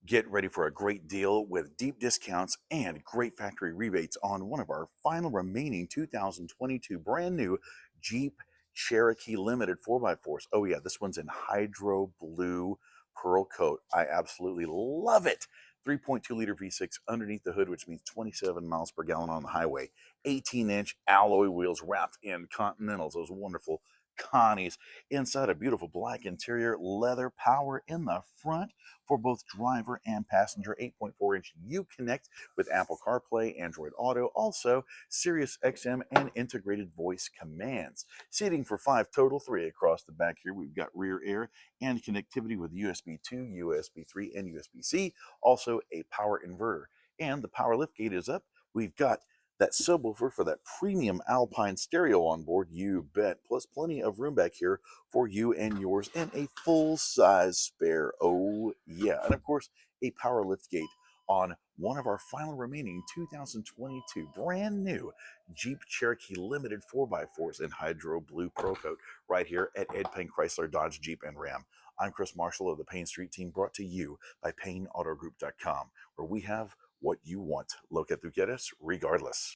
Get ready for a great deal with deep discounts and great factory rebates on one of our final remaining 2022 brand new Jeep Cherokee Limited 4x4s. Oh, yeah, this one's in hydro blue pearl coat. I absolutely love it. 3.2-liter V6 underneath the hood, which means 27 miles per gallon on the highway. 18-inch alloy wheels wrapped in Continentals, those wonderful Connies. Inside a beautiful black interior, leather power in the front for both driver and passenger. 8.4-inch Uconnect with Apple CarPlay, Android Auto, also Sirius XM and integrated voice commands. Seating for 5 total, 3 across the back here. We've got rear air and connectivity with USB 2, USB 3, and USB-C. Also a power inverter. And the power liftgate is up. We've got that subwoofer for that premium Alpine stereo on board, you bet. Plus plenty of room back here for you and yours, and a full-size spare. Oh, yeah. And of course, a power lift gate on one of our final remaining 2022 brand new Jeep Cherokee Limited 4x4s in hydro blue pearl coat right here at Ed Payne Chrysler Dodge Jeep and Ram. I'm Chris Marshall of the Payne Street Team, brought to you by PayneAutoGroup.com, where we have what you want. Lo que tú quieres, regardless.